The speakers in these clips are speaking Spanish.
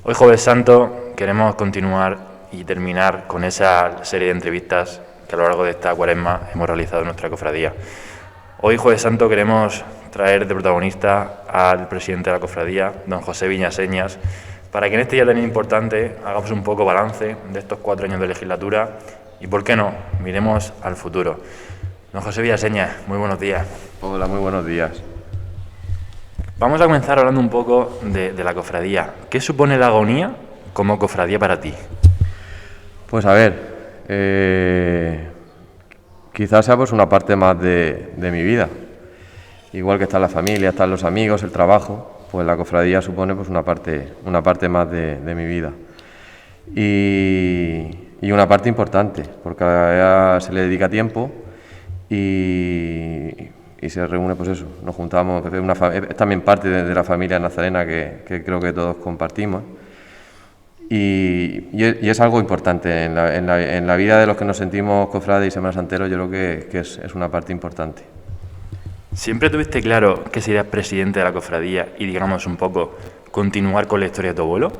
Hoy Jueves Santo queremos continuar y terminar con esa serie de entrevistas que a lo largo de esta cuaresma hemos realizado en nuestra cofradía. Hoy Jueves Santo queremos traer de protagonista al presidente de la cofradía, don José Viñaseñas, para que en este día tan importante hagamos un poco balance de estos 4 años de legislatura y, ¿por qué no?, miremos al futuro. Don José Viñaseñas, muy buenos días. Hola, muy buenos días. Vamos a comenzar hablando un poco de la cofradía. ¿Qué supone la agonía como cofradía para ti? Pues a ver, quizás sea pues una parte más de mi vida. Igual que está la familia, están los amigos, el trabajo, pues la cofradía supone pues una parte más de mi vida. Y una parte importante, porque a ella se le dedica tiempo y se reúne, pues eso, nos juntamos, es también parte de la familia nazarena que creo que todos compartimos. Y es algo importante en la vida de los que nos sentimos cofrades y semansanteros. Yo creo que es una parte importante. ¿Siempre tuviste claro que serías presidente de la cofradía y, digamos, un poco continuar con la historia de tu abuelo?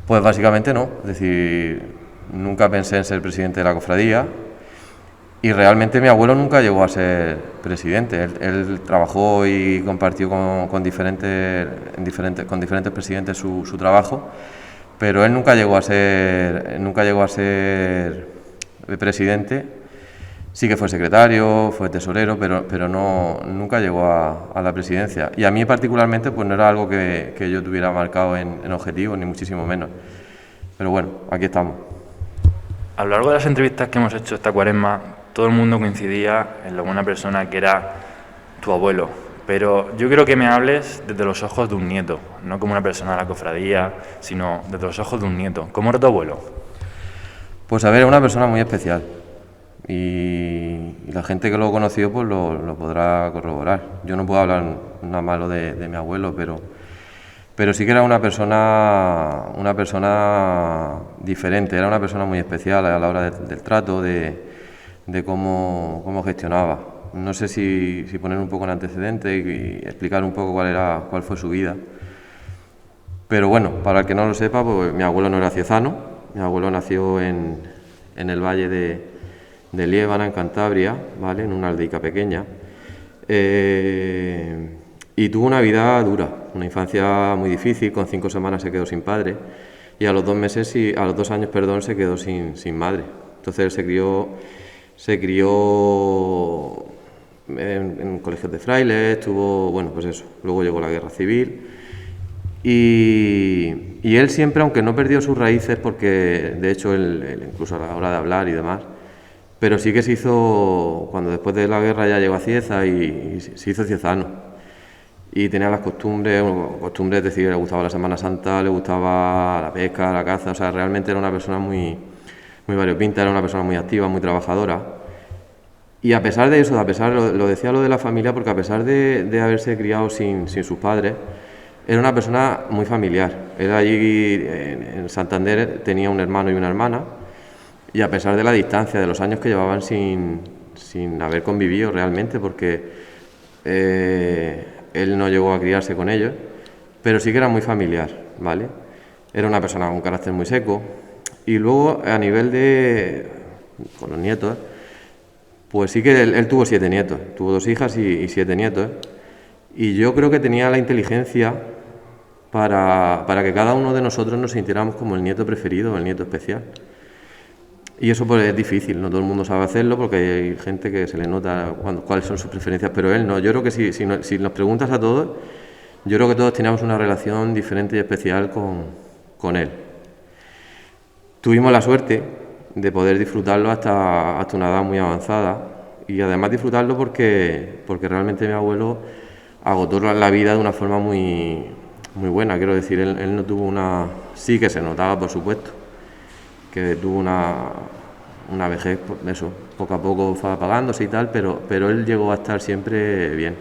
Pues básicamente no, es decir, nunca pensé en ser presidente de la cofradía y realmente mi abuelo nunca llegó a ser presidente. Él trabajó y compartió con diferentes presidentes su trabajo, pero él nunca llegó a ser presidente. Sí que fue secretario, fue tesorero, pero nunca llegó a la presidencia. Y a mí particularmente pues no era algo que yo tuviera marcado en objetivos, ni muchísimo menos. Pero bueno, aquí estamos. A lo largo de las entrevistas que hemos hecho esta cuaresma, todo el mundo coincidía en la buena persona que era tu abuelo. Pero yo quiero que me hables desde los ojos de un nieto, no como una persona de la cofradía, sino desde los ojos de un nieto. ¿Cómo era tu abuelo? Pues a ver, era una persona muy especial. Y la gente que lo conoció pues lo podrá corroborar. Yo no puedo hablar nada malo de mi abuelo, pero sí que era una persona diferente, era una persona muy especial a la hora del trato, de cómo gestionaba. No sé si poner un poco en antecedente y explicar un poco cuál fue su vida. Pero bueno, para el que no lo sepa, pues mi abuelo no era ciezano. Mi abuelo nació en el valle de Liébana, en Cantabria, ¿vale?, en una aldeica pequeña, y tuvo una vida dura, una infancia muy difícil. Con 5 semanas se quedó sin padre y a los 2 años se quedó sin madre. Entonces él se crió en colegios de frailes, pues eso. Luego llegó la guerra civil y él siempre, aunque no perdió sus raíces, porque de hecho él incluso a la hora de hablar y demás, pero sí que se hizo, cuando después de la guerra ya llegó a Cieza y se hizo ciezano. Y tenía las costumbres, es decir, le gustaba la Semana Santa, le gustaba la pesca, la caza, o sea, realmente era una persona muy variopinta, era una persona muy activa, muy trabajadora. Y a pesar de eso, lo decía lo de la familia, porque a pesar de haberse criado sin sus padres, era una persona muy familiar. Él allí en Santander tenía un hermano y una hermana, y a pesar de la distancia, de los años que llevaban sin haber convivido realmente, porque él no llegó a criarse con ellos, pero sí que era muy familiar, ¿vale? Era una persona con un carácter muy seco. Y luego, a nivel con los nietos, pues sí que él tuvo 7 nietos, tuvo 2 hijas y 7 nietos, y yo creo que tenía la inteligencia para que cada uno de nosotros nos sintiéramos como el nieto preferido, el nieto especial. Y eso pues es difícil, no todo el mundo sabe hacerlo, porque hay gente que se le nota cuáles son sus preferencias, pero él no. Yo creo que si nos preguntas a todos, yo creo que todos teníamos una relación diferente y especial con él. Tuvimos la suerte de poder disfrutarlo hasta una edad muy avanzada, y además disfrutarlo porque realmente mi abuelo agotó la vida de una forma muy buena. Quiero decir, él no tuvo sí que se notaba, por supuesto, que tuvo una vejez, eso, poco a poco fue apagándose y tal, pero él llegó a estar siempre bien.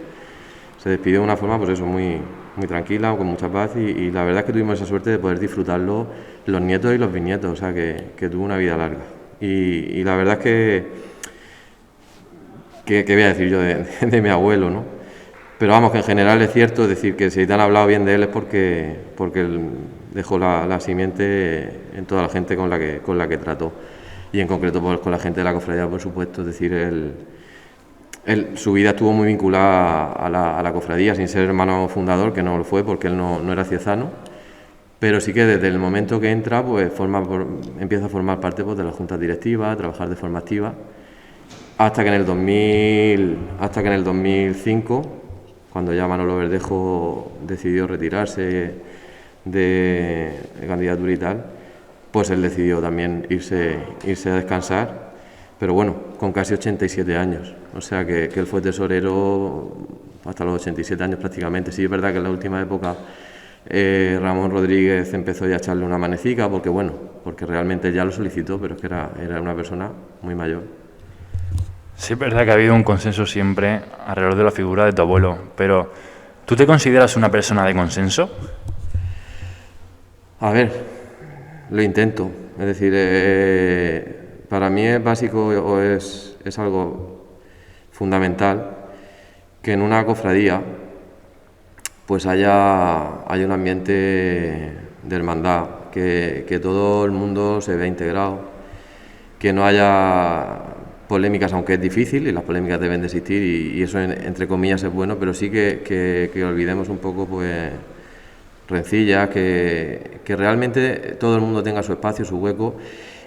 Se despidió de una forma, pues eso, muy tranquila, con mucha paz, y la verdad es que tuvimos esa suerte de poder disfrutarlo los nietos y los bisnietos, o sea, que tuvo una vida larga. Y la verdad es que voy a decir yo de mi abuelo, ¿no? Pero vamos, que en general es cierto, es decir, que si te han hablado bien de él es porque dejó la simiente en toda la gente con la que trató. Y en concreto pues, con la gente de la cofradía, por supuesto. Es decir, su vida estuvo muy vinculada a la cofradía, sin ser hermano fundador, que no lo fue porque él no era ciezano, pero sí que desde el momento que entra pues empieza a formar parte pues, de las juntas directivas, a trabajar de forma activa, hasta que en el 2005, cuando ya Manolo Verdejo decidió retirarse de candidatura y tal, pues él decidió también irse a descansar, pero bueno, con casi 87 años, o sea que él fue tesorero hasta los 87 años prácticamente. Sí, es verdad que en la última época Ramón Rodríguez empezó ya a echarle una manecica, porque realmente ya lo solicitó, pero es que era una persona muy mayor. Sí, es verdad que ha habido un consenso siempre alrededor de la figura de tu abuelo, pero ¿tú te consideras una persona de consenso? A ver, lo intento. Es decir, para mí es básico o es algo fundamental que en una cofradía pues haya un ambiente de hermandad, que todo el mundo se vea integrado, que no haya polémicas, aunque es difícil y las polémicas deben de existir y eso entre comillas es bueno, pero sí que olvidemos un poco pues rencillas, que realmente todo el mundo tenga su espacio, su hueco,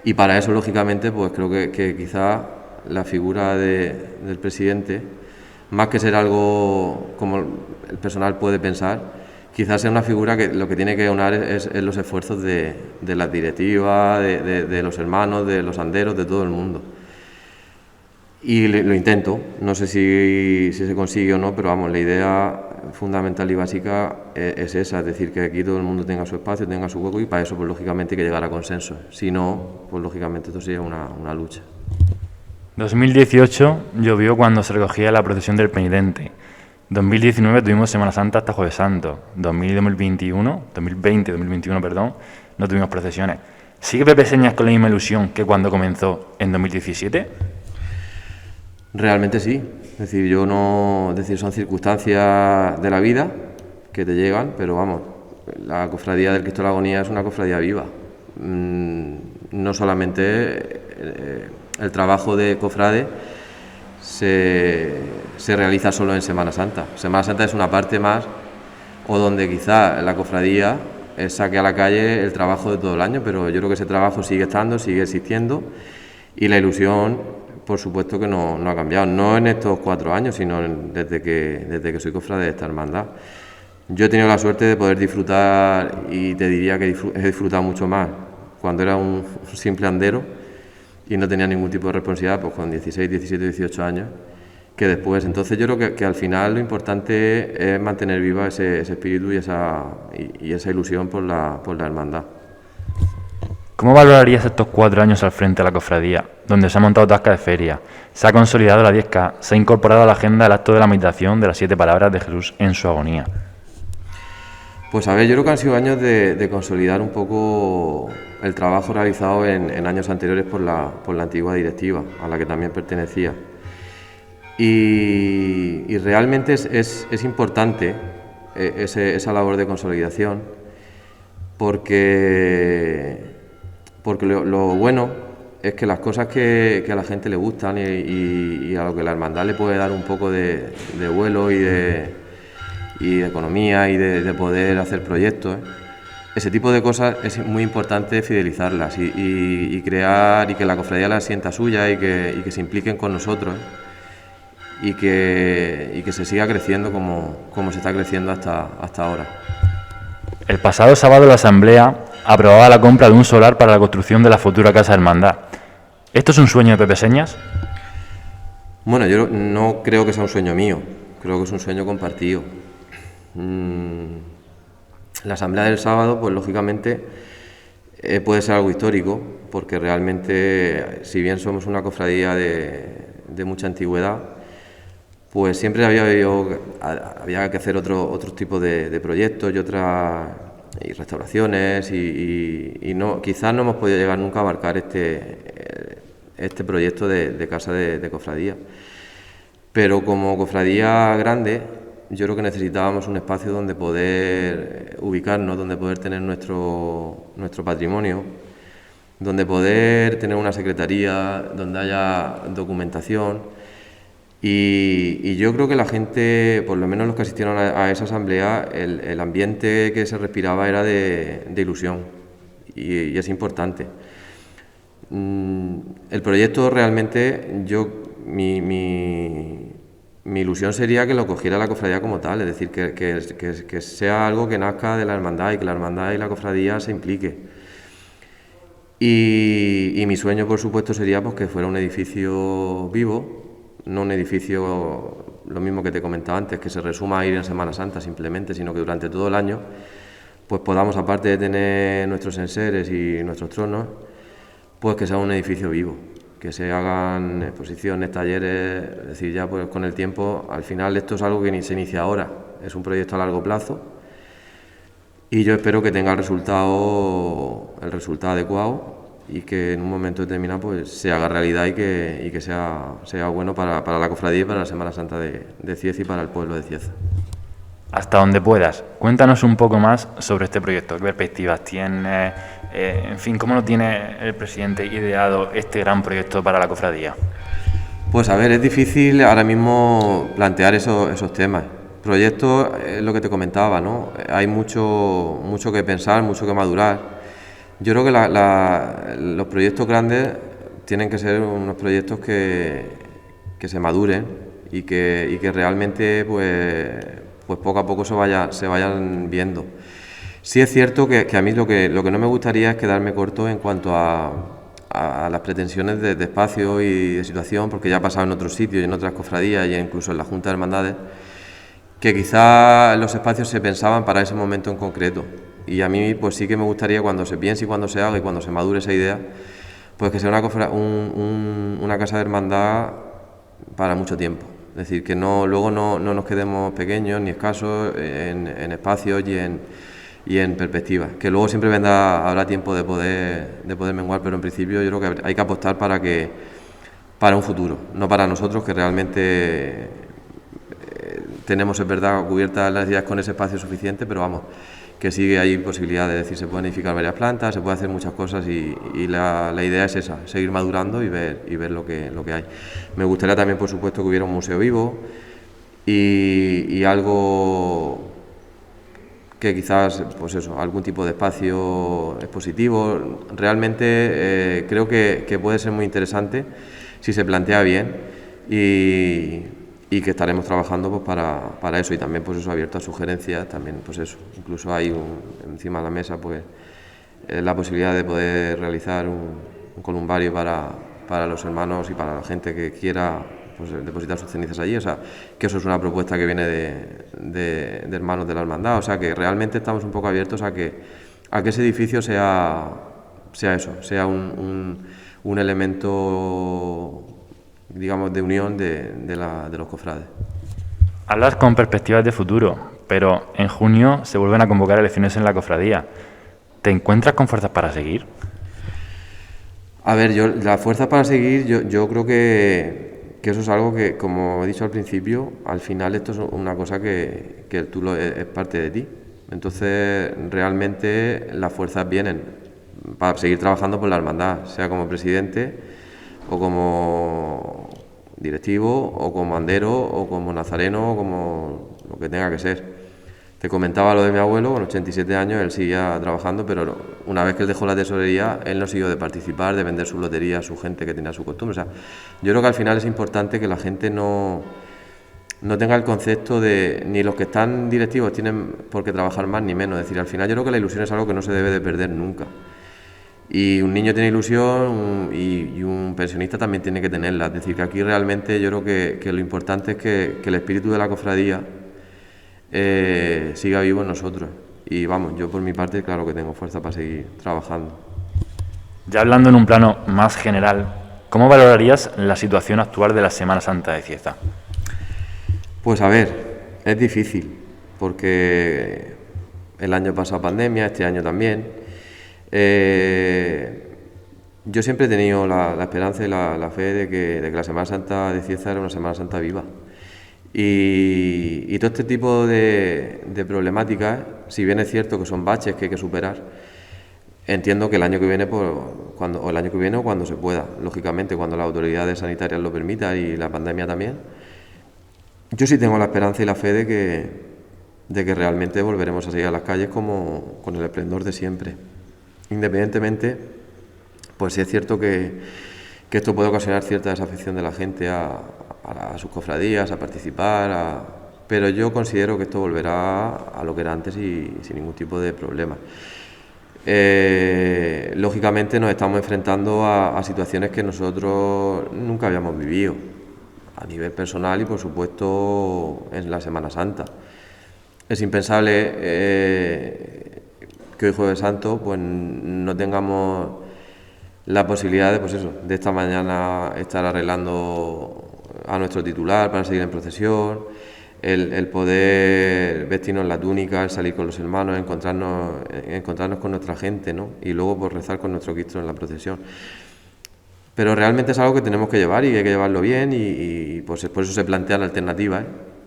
y para eso lógicamente pues creo que quizá la figura del presidente, más que ser algo como el personal puede pensar, quizás sea una figura que lo que tiene que aunar es los esfuerzos de las directivas, de los hermanos, de los anderos, de todo el mundo. Y lo intento, no sé si se consigue o no, pero vamos, la idea fundamental y básica es esa, es decir, que aquí todo el mundo tenga su espacio, tenga su hueco, y para eso pues lógicamente hay que llegar a consenso, si no, pues lógicamente esto sería una lucha. 2018 llovió cuando se recogía la procesión del penitente. 2019 tuvimos Semana Santa hasta Jueves Santo. 2020, perdón, no tuvimos procesiones. ¿Sigue Pepe Señas con la misma ilusión que cuando comenzó en 2017? Realmente sí, es decir, son circunstancias de la vida que te llegan, pero vamos, la cofradía del Cristo de la Agonía es una cofradía viva. No solamente el trabajo de cofrade se realiza solo en Semana Santa. Semana Santa es una parte más, o donde quizá la cofradía saque a la calle el trabajo de todo el año, pero yo creo que ese trabajo sigue estando, sigue existiendo, y la ilusión por supuesto que no ha cambiado, no en estos 4 años, sino desde que soy cofrade de esta hermandad. Yo he tenido la suerte de poder disfrutar, y te diría que he disfrutado mucho más cuando era un simple andero y no tenía ningún tipo de responsabilidad, pues con 16, 17, 18 años, que después. Entonces yo creo que al final lo importante es mantener viva ese espíritu y esa ilusión por la hermandad. ¿Cómo valorarías estos 4 años al frente de la cofradía, donde se ha montado tasca de feria, se ha consolidado la 10K, se ha incorporado a la agenda el acto de la meditación de las 7 palabras de Jesús en su agonía? Pues a ver, yo creo que han sido años de consolidar un poco el trabajo realizado en años anteriores por la antigua directiva, a la que también pertenecía. Y realmente es importante esa labor de consolidación, porque lo bueno es que las cosas que a la gente le gustan y a lo que la hermandad le puede dar un poco de vuelo y de economía y de poder hacer proyectos, ese tipo de cosas es muy importante fidelizarlas y crear, y que la cofradía las sienta suya y que se impliquen con nosotros, y que se siga creciendo como se está creciendo hasta ahora. El pasado sábado la Asamblea aprobaba la compra de un solar para la construcción de la futura Casa Hermandad. ¿Esto es un sueño de Pepe Señas? Bueno, yo no creo que sea un sueño mío, creo que es un sueño compartido. La Asamblea del sábado, pues lógicamente puede ser algo histórico, porque realmente, si bien somos una cofradía de mucha antigüedad, pues siempre había que hacer otro tipo de proyectos y restauraciones, y quizás no hemos podido llegar nunca a abarcar este proyecto de casa de cofradía. Pero como cofradía grande, yo creo que necesitábamos un espacio donde poder ubicarnos, donde poder tener nuestro patrimonio, donde poder tener una secretaría, donde haya documentación. Y yo creo que la gente, por lo menos los que asistieron a esa asamblea, el ambiente que se respiraba era de ilusión, y es importante. El proyecto realmente, mi ilusión sería que lo cogiera la cofradía como tal, es decir, que sea algo que nazca de la hermandad y que la hermandad y la cofradía se implique. Y mi sueño, por supuesto, sería pues, que fuera un edificio vivo, no un edificio, lo mismo que te comentaba antes, que se resuma a ir en Semana Santa simplemente, sino que durante todo el año pues podamos, aparte de tener nuestros enseres y nuestros tronos, pues que sea un edificio vivo, que se hagan exposiciones, talleres, es decir, ya pues con el tiempo, al final esto es algo que se inicia ahora, es un proyecto a largo plazo y yo espero que tenga el resultado adecuado y que en un momento determinado pues se haga realidad y que sea bueno para la cofradía y para la Semana Santa de Cieza y para el pueblo de Cieza. Hasta donde puedas, cuéntanos un poco más sobre este proyecto, qué perspectivas tiene, en fin, cómo lo tiene el presidente ideado este gran proyecto para la cofradía. Pues a ver, es difícil ahora mismo plantear esos temas. Proyectos, lo que te comentaba, ¿no? Hay mucho que pensar, mucho que madurar. Yo creo que los proyectos grandes tienen que ser unos proyectos que se maduren y que realmente pues poco a poco se vayan viendo. Sí es cierto que a mí lo que no me gustaría es quedarme corto en cuanto a las pretensiones de espacio y de situación, porque ya ha pasado en otros sitios y en otras cofradías y incluso en la Junta de Hermandades, que quizás los espacios se pensaban para ese momento en concreto. Y a mí pues sí que me gustaría, cuando se piense y cuando se haga y cuando se madure esa idea, pues que sea una casa de hermandad para mucho tiempo. Es decir, que luego no nos quedemos pequeños ni escasos en espacios y en perspectiva. Que luego siempre habrá tiempo de poder menguar, pero en principio yo creo que hay que apostar para un futuro, no para nosotros, que realmente tenemos, es verdad, cubiertas las necesidades con ese espacio suficiente, pero vamos, que sí hay posibilidad de decir, se pueden edificar varias plantas, se puede hacer muchas cosas y la idea es esa, seguir madurando y ver lo que hay. Me gustaría también, por supuesto, que hubiera un museo vivo y algo que quizás, pues eso, algún tipo de espacio expositivo. Realmente creo que puede ser muy interesante si se plantea bien y que estaremos trabajando pues para eso, y también pues eso, abierto a sugerencias, también pues eso, incluso hay encima de la mesa pues la posibilidad de poder realizar un columbario para los hermanos y para la gente que quiera pues depositar sus cenizas allí, o sea, que eso es una propuesta que viene de hermanos de la hermandad, o sea, que realmente estamos un poco abiertos a que ese edificio sea eso, sea un elemento, digamos, de unión de los cofrades. Hablas con perspectivas de futuro, pero en junio se vuelven a convocar elecciones en la cofradía. ¿Te encuentras con fuerzas para seguir? A ver, la fuerza para seguir, yo creo que eso es algo que, como he dicho al principio, al final esto es una cosa que es parte de ti. Entonces, realmente las fuerzas vienen para seguir trabajando por la hermandad, sea como presidente o como directivo o como andero o como nazareno o como lo que tenga que ser. Te comentaba lo de mi abuelo, con 87 años, él seguía trabajando, pero una vez que él dejó la tesorería, él no siguió de participar, de vender su lotería a su gente que tenía su costumbre. O sea, yo creo que al final es importante que la gente no tenga el concepto de, ni los que están directivos tienen por qué trabajar más ni menos. Es decir, al final yo creo que la ilusión es algo que no se debe de perder nunca. Y un niño tiene ilusión y un pensionista también tiene que tenerla. Es decir, que aquí realmente yo creo que lo importante es que el espíritu de la cofradía siga vivo en nosotros. Y vamos, yo por mi parte claro que tengo fuerza para seguir trabajando. Ya hablando en un plano más general, ¿cómo valorarías la situación actual de la Semana Santa de Cieza? Pues a ver, es difícil, porque el año pasado pandemia, este año también. Yo siempre he tenido la esperanza y la fe de que la Semana Santa de Cieza era una Semana Santa viva. Y todo este tipo de problemáticas, si bien es cierto que son baches que hay que superar, entiendo que el año que viene, o cuando se pueda, lógicamente, cuando las autoridades sanitarias lo permitan y la pandemia también, yo sí tengo la esperanza y la fe de que realmente volveremos a salir a las calles como con el esplendor de siempre. Independientemente, pues sí es cierto que esto puede ocasionar cierta desafección de la gente a sus cofradías, a participar, pero yo considero que esto volverá a lo que era antes y sin ningún tipo de problema. Lógicamente nos estamos enfrentando a situaciones que nosotros nunca habíamos vivido, a nivel personal y por supuesto en la Semana Santa. Es impensable que hoy Jueves Santo pues no tengamos la posibilidad de esta mañana estar arreglando a nuestro titular para seguir en procesión, el poder vestirnos la túnica, el salir con los hermanos, encontrarnos con nuestra gente, ¿no? Y luego pues rezar con nuestro Cristo en la procesión. Pero realmente es algo que tenemos que llevar y hay que llevarlo bien y pues por eso se plantean alternativas,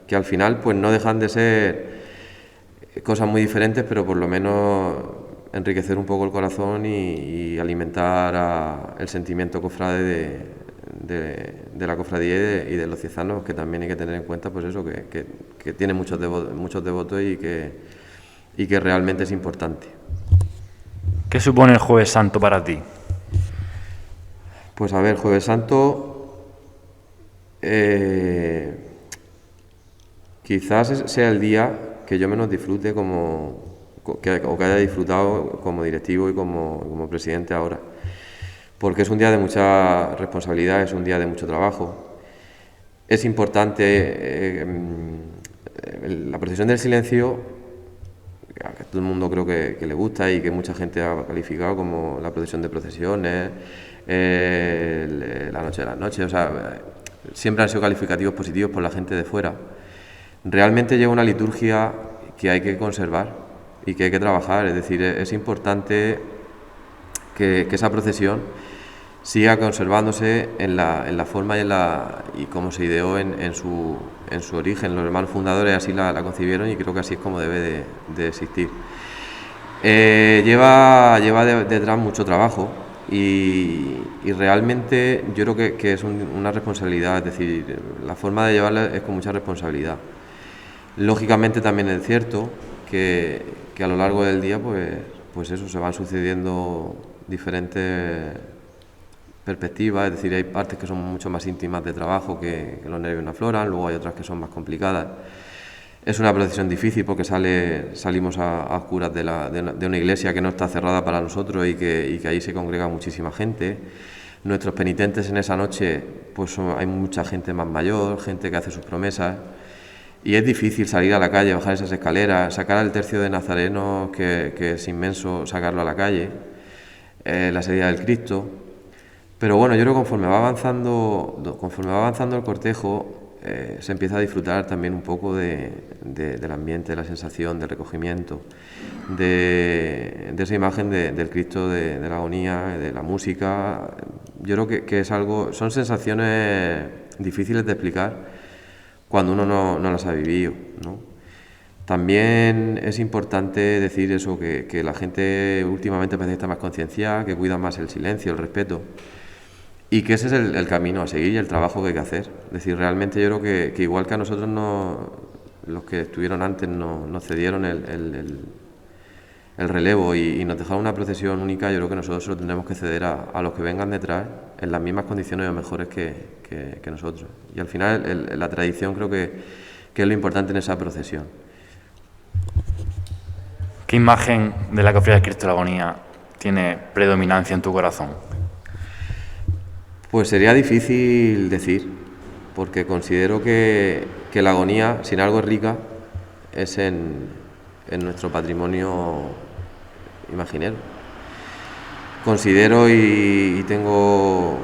que al final pues no dejan de ser cosas muy diferentes, pero por lo menos enriquecer un poco el corazón y alimentar el sentimiento cofrade de la cofradía y de los ciezanos, que también hay que tener en cuenta pues eso, que tiene muchos devotos y que realmente es importante. ¿Qué supone el Jueves Santo para ti? Pues a ver, Jueves Santo quizás sea el día que yo menos disfrute o que haya disfrutado como directivo y como presidente ahora, porque es un día de mucha responsabilidad, es un día de mucho trabajo. Es importante la procesión del silencio, que a todo el mundo creo que le gusta y que mucha gente ha calificado como la procesión de procesiones, la noche de las noches, o sea, siempre han sido calificativos positivos por la gente de fuera. Realmente lleva una liturgia que hay que conservar y que hay que trabajar, es decir, es importante que esa procesión siga conservándose en la forma y como se ideó en su origen. Los hermanos fundadores así la concibieron y creo que así es como debe de existir. Lleva detrás mucho trabajo y realmente yo creo que es una responsabilidad, es decir, la forma de llevarla es con mucha responsabilidad. Lógicamente también es cierto que a lo largo del día pues eso, se van sucediendo diferentes perspectivas, es decir, hay partes que son mucho más íntimas de trabajo que los nervios no afloran, luego hay otras que son más complicadas. Es una procesión difícil porque salimos a oscuras de una iglesia que no está cerrada para nosotros y que ahí se congrega muchísima gente. Nuestros penitentes en esa noche, pues hay mucha gente más mayor, gente que hace sus promesas. Y es difícil salir a la calle, bajar esas escaleras, sacar al tercio de Nazarenos, que es inmenso, sacarlo a la calle, la salida del Cristo. Pero bueno, yo creo que conforme va avanzando el cortejo, se empieza a disfrutar también un poco del ambiente, de la sensación, del recogimiento, de esa imagen del Cristo de la agonía, de la música. Yo creo que es algo, son sensaciones difíciles de explicar cuando uno no las ha vivido, ¿no? También es importante decir eso, que la gente últimamente parece estar más concienciada, que cuida más el silencio, el respeto, y que ese es el camino a seguir y el trabajo que hay que hacer. Es decir, realmente yo creo que igual que a nosotros los que estuvieron antes nos cedieron el relevo y nos dejaron una procesión única, yo creo que nosotros lo tendremos que ceder a los que vengan detrás en las mismas condiciones o mejores que nosotros. Y al final la tradición creo que es lo importante en esa procesión. ¿Qué imagen de la Cofradía del Cristo de la Agonía tiene predominancia en tu corazón? Pues sería difícil decir, porque considero que la agonía, sin algo es rica, es en nuestro patrimonio imaginero. Considero y tengo,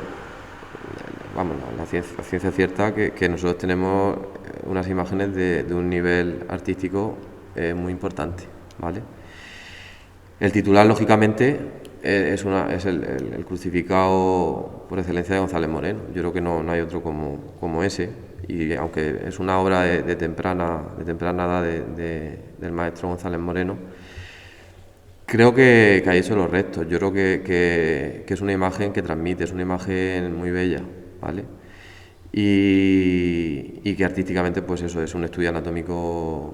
vamos, la ciencia cierta que nosotros tenemos unas imágenes de un nivel artístico muy importante, ¿vale? El titular, lógicamente, es el crucificado por excelencia de González Moreno. Yo creo que no hay otro como ese. y aunque es una obra de temprana edad del maestro González Moreno, creo que ha hecho los restos. Yo creo que es una imagen que transmite, es una imagen muy bella, ¿vale? Y que artísticamente, pues eso, es un estudio anatómico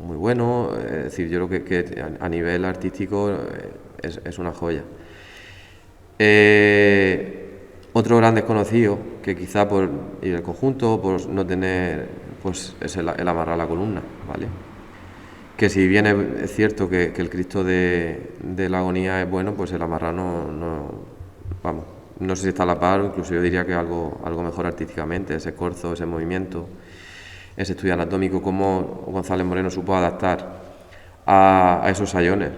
muy bueno. Es decir, yo creo que a nivel artístico es una joya. Otro gran desconocido, que quizá por ir el conjunto, por no tener, pues es el amarrar la columna, ¿vale? Que si bien es cierto que el Cristo de la agonía es bueno, pues el amarrar vamos, no sé si está a la par, incluso yo diría que algo mejor artísticamente, ese escorzo, ese movimiento, ese estudio anatómico, cómo González Moreno supo adaptar a esos sayones,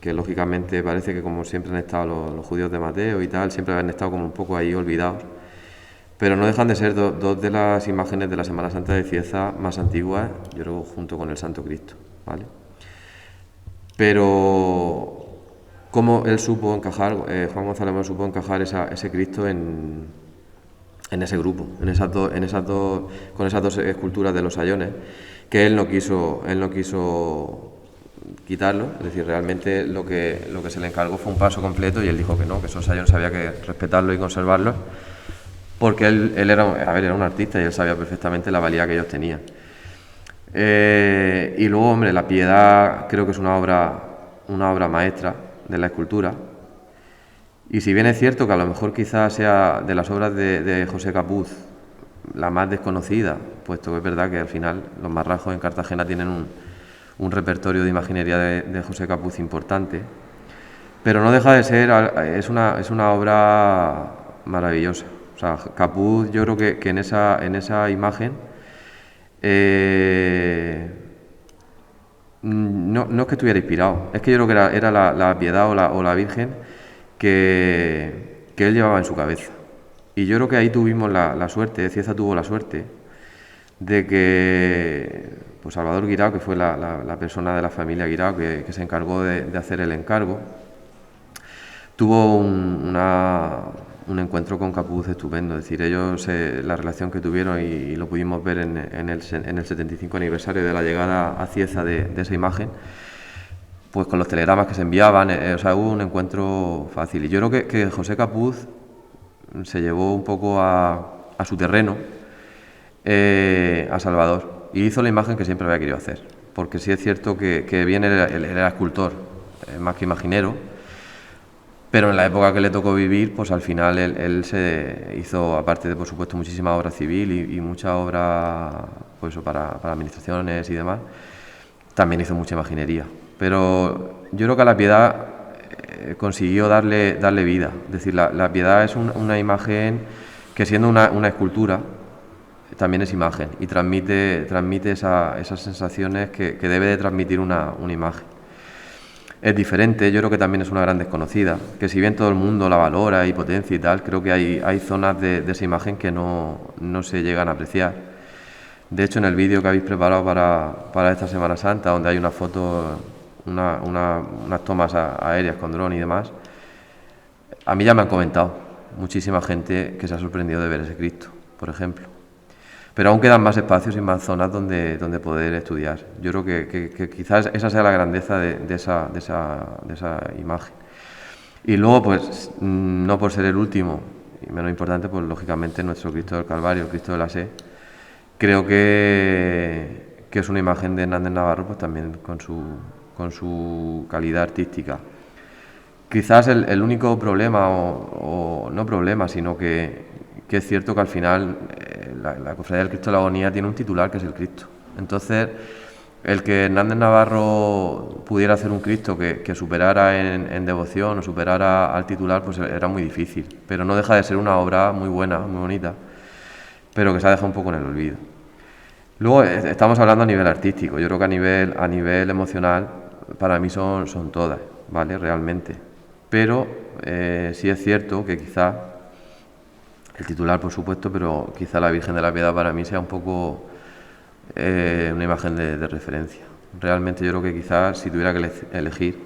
que lógicamente parece que como siempre han estado los judíos de Mateo y tal, siempre han estado como un poco ahí olvidados, pero no dejan de ser dos de las imágenes de la Semana Santa de Cieza más antiguas, yo creo, junto con el Santo Cristo, ¿vale? Pero cómo él supo encajar, Juan González Moreno supo encajar ese Cristo en ese grupo, con esas dos esculturas de los sayones, que él no quiso quitarlo, es decir, realmente lo que se le encargó fue un paso completo y él dijo que no, que esos sayones había que respetarlos y conservarlos, porque él era un artista y él sabía perfectamente la valía que ellos tenían. Y luego, hombre, La Piedad creo que es una obra maestra de la escultura. Y si bien es cierto que a lo mejor quizás sea de las obras de José Capuz la más desconocida, puesto que es verdad que al final los marrajos en Cartagena tienen un repertorio de imaginería de José Capuz importante, pero no deja de ser, es una obra maravillosa. O sea, Capuz, yo creo que en esa imagen no es que estuviera inspirado, es que yo creo que era la Piedad o la Virgen que él llevaba en su cabeza. Y yo creo que ahí tuvimos la suerte, Cieza tuvo la suerte de que pues Salvador Guirao, que fue la persona de la familia Guirao que se encargó de hacer el encargo, tuvo un encuentro con Capuz estupendo. Es decir, ellos, la relación que tuvieron, y lo pudimos ver en el 75 aniversario de la llegada a Cieza de esa imagen, pues con los telegramas que se enviaban, o sea, hubo un encuentro fácil. Y yo creo que José Capuz se llevó un poco a su terreno a Salvador y hizo la imagen que siempre había querido hacer, porque sí es cierto que bien él era escultor, más que imaginero, pero en la época que le tocó vivir, pues al final él se hizo, aparte de por supuesto muchísima obra civil y mucha obra pues para administraciones y demás, también hizo mucha imaginería. Pero yo creo que a La Piedad consiguió darle vida. Es decir, la Piedad es una imagen que, siendo una escultura, también es imagen y transmite esas sensaciones que debe de transmitir una imagen. Es diferente, yo creo que también es una gran desconocida, que si bien todo el mundo la valora y potencia y tal, creo que hay zonas de esa imagen que no se llegan a apreciar. De hecho, en el vídeo que habéis preparado para esta Semana Santa, donde hay una foto, unas tomas aéreas con dron y demás, a mí ya me han comentado muchísima gente que se ha sorprendido de ver ese Cristo, por ejemplo. Pero aún quedan más espacios y más zonas donde poder estudiar. Yo creo que quizás esa sea la grandeza de esa imagen. Y luego, pues, no por ser el último y menos importante, pues lógicamente nuestro Cristo del Calvario, el Cristo de la Sé, creo que es una imagen de Hernández Navarro, pues también con su calidad artística. Quizás el único problema, o no problema, sino que es cierto que al final la Cofradía del Cristo de la Agonía tiene un titular que es el Cristo. Entonces, el que Hernández Navarro pudiera hacer un Cristo que superara en devoción o superara al titular, pues era muy difícil. Pero no deja de ser una obra muy buena, muy bonita, pero que se ha dejado un poco en el olvido. Luego estamos hablando a nivel artístico. Yo creo que a nivel emocional para mí son todas, ¿vale? Realmente. Pero sí es cierto que quizá el titular, por supuesto, pero quizá la Virgen de la Piedad para mí sea un poco una imagen de referencia. Realmente yo creo que quizás si tuviera que elegir,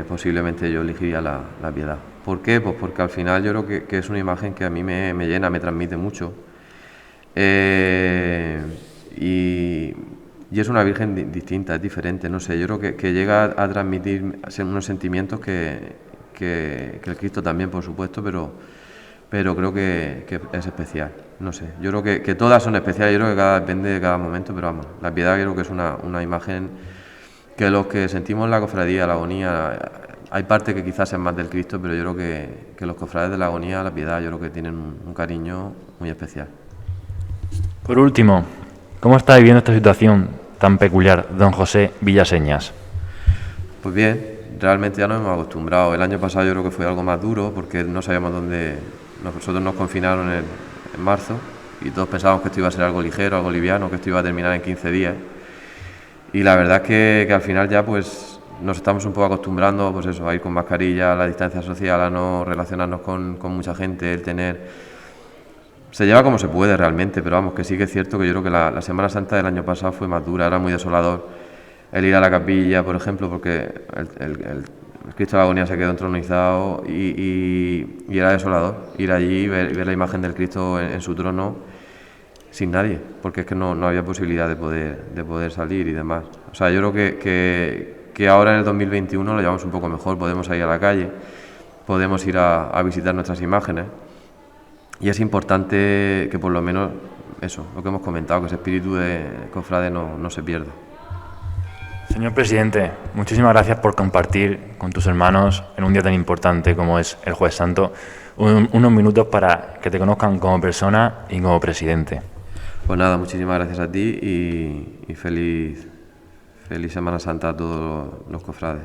pues posiblemente yo elegiría la piedad. ¿Por qué? Pues porque al final yo creo que es una imagen que a mí me llena, me transmite mucho. Y es una Virgen distinta, es diferente, no sé, yo creo que llega a transmitir unos sentimientos que el Cristo también, por supuesto, pero creo que es especial, no sé, yo creo que todas son especiales, yo creo que depende de cada momento, pero vamos, la piedad creo que es una imagen que los que sentimos la cofradía, la agonía, hay parte que quizás es más del Cristo, pero yo creo que los cofrades de la agonía, la piedad, yo creo que tienen un cariño muy especial. Por último, ¿cómo está viviendo esta situación tan peculiar don José Villaseñas? Pues bien, realmente ya nos hemos acostumbrado. El año pasado yo creo que fue algo más duro porque no sabíamos dónde. Nosotros nos confinaron en marzo y todos pensábamos que esto iba a ser algo ligero, algo liviano, que esto iba a terminar en 15 días. Y la verdad es que al final ya pues nos estamos un poco acostumbrando pues eso, a ir con mascarilla, a la distancia social, a no relacionarnos con mucha gente, el tener. Se lleva como se puede realmente, pero vamos, que sí que es cierto que yo creo que la Semana Santa del año pasado fue más dura, era muy desolador el ir a la capilla, por ejemplo, porque el Cristo de la Agonía se quedó entronizado y era desolador ir allí y ver la imagen del Cristo en su trono sin nadie, porque es que no había posibilidad de poder salir y demás. O sea, yo creo que ahora en el 2021 lo llevamos un poco mejor, podemos ir a la calle, podemos ir a visitar nuestras imágenes. Y es importante que por lo menos eso, lo que hemos comentado, que ese espíritu de cofrade no se pierda. Señor presidente, muchísimas gracias por compartir con tus hermanos en un día tan importante como es el Jueves Santo unos minutos para que te conozcan como persona y como presidente. Pues nada, muchísimas gracias a ti y feliz Semana Santa a todos los cofrades.